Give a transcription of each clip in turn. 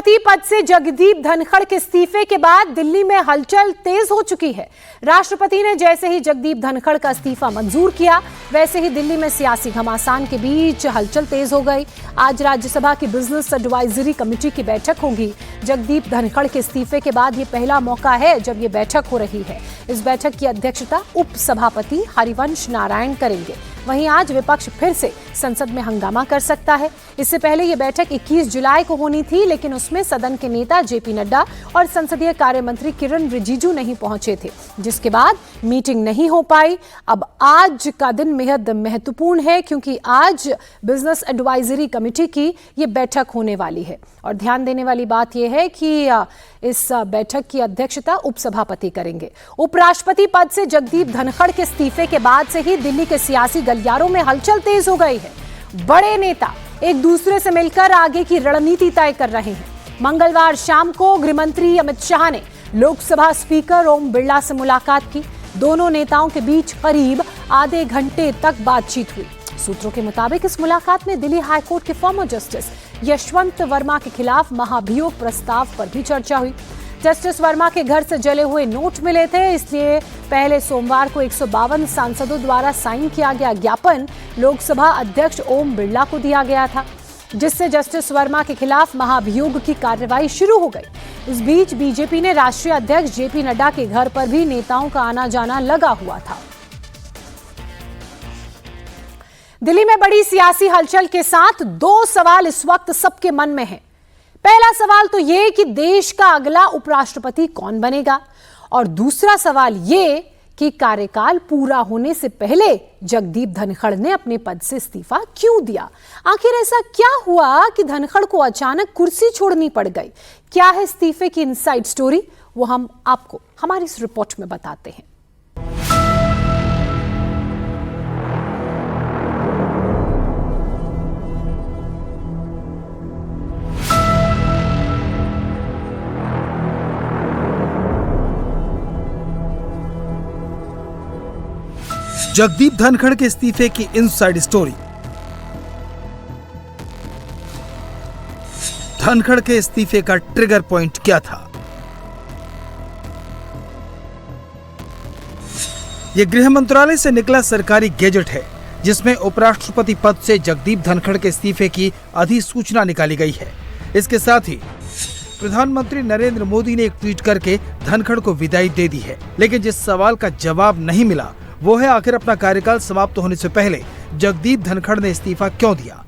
उपराष्ट्रपति पद से जगदीप धनखड़ के इस्तीफे के बाद दिल्ली में हलचल तेज हो चुकी है। राष्ट्रपति ने जैसे ही जगदीप धनखड़ का इस्तीफा मंजूर किया, वैसे ही दिल्ली में सियासी घमासान के बीच हलचल तेज हो गई। आज राज्यसभा की बिजनेस एडवाइजरी कमेटी की बैठक होगी। जगदीप धनखड़ के इस्तीफे के बाद ये पहला मौका है जब ये बैठक हो रही है। इस बैठक की अध्यक्षता उप सभापति हरिवंश नारायण करेंगे। वहीं आज विपक्ष फिर से संसद में हंगामा कर सकता है। इससे पहले यह बैठक 21 जुलाई को होनी थी, लेकिन उसमें सदन के नेता जेपी नड्डा और संसदीय कार्य मंत्री किरण रिजिजू नहीं पहुंचे थे, जिसके बाद मीटिंग नहीं हो पाई। अब आज का दिन बेहद महत्वपूर्ण है क्योंकि आज बिजनेस एडवाइजरी कमेटी की ये बैठक होने वाली है और ध्यान देने वाली बात यह है कि इस बैठक की अध्यक्षता उपसभापति करेंगे। उपराष्ट्रपति पद से जगदीप धनखड़ के इस्तीफे के बाद से ही दिल्ली के सियासी गलियारों में हलचल तेज हो गई है। बड़े नेता एक दूसरे से मिलकर आगे की रणनीति तय कर रहे हैं। मंगलवार शाम को गृहमंत्री अमित शाह ने लोकसभा स्पीकर ओम बिरला से मुलाकात की। दोनों नेताओं के बीच करीब आधे घंटे तक बातचीत हुई। सूत्रों के मुताबिक इस मुलाकात में दिल्ली हाईकोर्ट के फॉर्मर जस्टिस यशवंत वर्मा के खिलाफ महाभियोग प्रस्ताव पर भी चर्चा हुई। जस्टिस वर्मा के घर से जले हुए नोट मिले थे, इसलिए पहले सोमवार को 152 सांसदों द्वारा साइन किया गया ज्ञापन लोकसभा अध्यक्ष ओम बिरला को दिया गया था, जिससे जस्टिस वर्मा के खिलाफ महाभियोग की कार्रवाई शुरू हो गई। इस बीच बीजेपी ने राष्ट्रीय अध्यक्ष जेपी नड्डा के घर पर भी नेताओं का आना जाना लगा हुआ था। दिल्ली में बड़ी सियासी हलचल के साथ दो सवाल इस वक्त सबके मन में हैं। पहला सवाल तो यह कि देश का अगला उपराष्ट्रपति कौन बनेगा, और दूसरा सवाल यह कि कार्यकाल पूरा होने से पहले जगदीप धनखड़ ने अपने पद से इस्तीफा क्यों दिया। आखिर ऐसा क्या हुआ कि धनखड़ को अचानक कुर्सी छोड़नी पड़ गई? क्या है इस्तीफे की इनसाइड स्टोरी, वो हम आपको हमारी इस रिपोर्ट में बताते हैं। जगदीप धनखड़ के इस्तीफे की इनसाइड स्टोरी। धनखड़ के इस्तीफे का ट्रिगर पॉइंट क्या था? यह गृह मंत्रालय से निकला सरकारी गैजेट है, जिसमें उपराष्ट्रपति पद से जगदीप धनखड़ के इस्तीफे की अधिसूचना निकाली गई है। इसके साथ ही प्रधानमंत्री नरेंद्र मोदी ने एक ट्वीट करके धनखड़ को विदाई दे दी है। लेकिन जिस सवाल का जवाब नहीं मिला वो है, आखिर अपना कार्यकाल समाप्त होने से पहले जगदीप धनखड़ ने इस्तीफा क्यों दिया।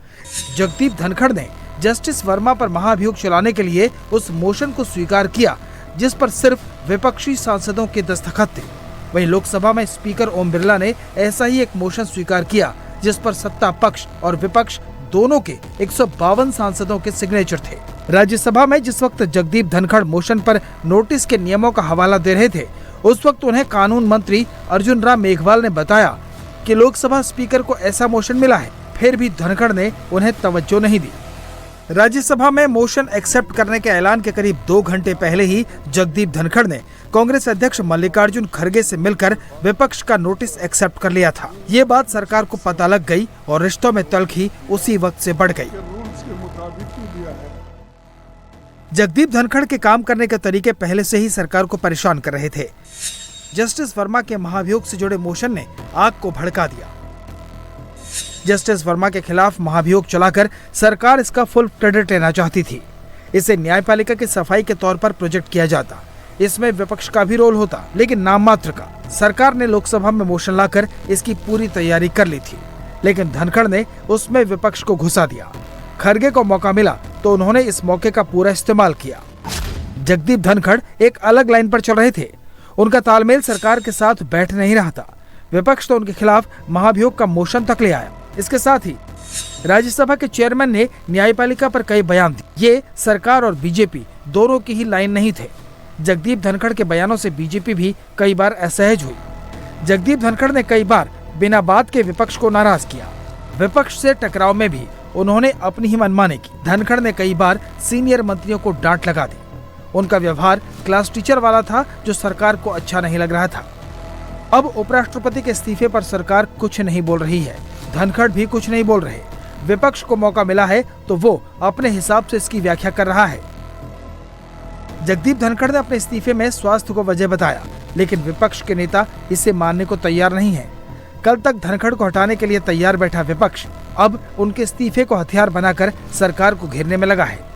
जगदीप धनखड़ ने जस्टिस वर्मा पर महाभियोग चलाने के लिए उस मोशन को स्वीकार किया जिस पर सिर्फ विपक्षी सांसदों के दस्तखत थे। वहीं लोकसभा में स्पीकर ओम बिरला ने ऐसा ही एक मोशन स्वीकार किया जिस पर सत्ता पक्ष और विपक्ष दोनों के 152 सांसदों के सिग्नेचर थे। राज्यसभा में जिस वक्त जगदीप धनखड़ मोशन पर नोटिस के नियमों का हवाला दे रहे थे, उस वक्त उन्हें कानून मंत्री अर्जुन राम मेघवाल ने बताया कि लोकसभा स्पीकर को ऐसा मोशन मिला है। फिर भी धनखड़ ने उन्हें तवज्जो नहीं दी। राज्यसभा में मोशन एक्सेप्ट करने के ऐलान के करीब 2 घंटे पहले ही जगदीप धनखड़ ने कांग्रेस अध्यक्ष मल्लिकार्जुन खड़गे से मिलकर विपक्ष का नोटिस एक्सेप्ट कर लिया था। ये बात सरकार को पता लग गई और रिश्तों में तल्खी उसी वक्त से बढ़ गई। जगदीप धनखड़ के काम करने के तरीके पहले से ही सरकार को परेशान कर रहे थे। जस्टिस वर्मा के महाभियोग से जुड़े मोशन ने आग को भड़का दिया। जस्टिस वर्मा के खिलाफ महाभियोग चलाकर सरकार इसका फुल क्रेडिट लेना चाहती थी। इसे न्यायपालिका की सफाई के तौर पर प्रोजेक्ट किया जाता। इसमें विपक्ष का भी रोल होता, लेकिन नाम मात्र का। सरकार ने लोकसभा में मोशन लाकर इसकी पूरी तैयारी कर ली थी, लेकिन धनखड़ ने उसमें विपक्ष को घुसा दिया। खड़गे को मौका मिला तो उन्होंने इस मौके का पूरा इस्तेमाल किया। जगदीप धनखड़ एक अलग लाइन पर चल रहे थे। उनका तालमेल सरकार के साथ बैठ नहीं रहा था। विपक्ष तो उनके खिलाफ महाभियोग का मोशन तक ले आया। इसके साथ ही राज्यसभा के चेयरमैन ने न्यायपालिका पर कई बयान दिए। ये सरकार और बीजेपी दोनों की ही लाइन नहीं थे। जगदीप धनखड़ के बयानों से बीजेपी भी कई बार असहज हुई। जगदीप धनखड़ ने कई बार बिना बात के विपक्ष को नाराज किया। विपक्ष से टकराव में भी उन्होंने अपनी ही मनमानी की। धनखड़ ने कई बार सीनियर मंत्रियों को डांट लगा दी। उनका व्यवहार क्लास टीचर वाला था, जो सरकार को अच्छा नहीं लग रहा था। अब उपराष्ट्रपति के इस्तीफे पर सरकार कुछ नहीं बोल रही है, धनखड़ भी कुछ नहीं बोल रहे। विपक्ष को मौका मिला है तो वो अपने हिसाब से इसकी व्याख्या कर रहा है। जगदीप धनखड़ ने अपने इस्तीफे में स्वास्थ्य को वजह बताया, लेकिन विपक्ष के नेता इसे मानने को तैयार नहीं है। कल तक धनखड़ को हटाने के लिए तैयार बैठा विपक्ष अब उनके इस्तीफे को हथियार बनाकर सरकार को घेरने में लगा है।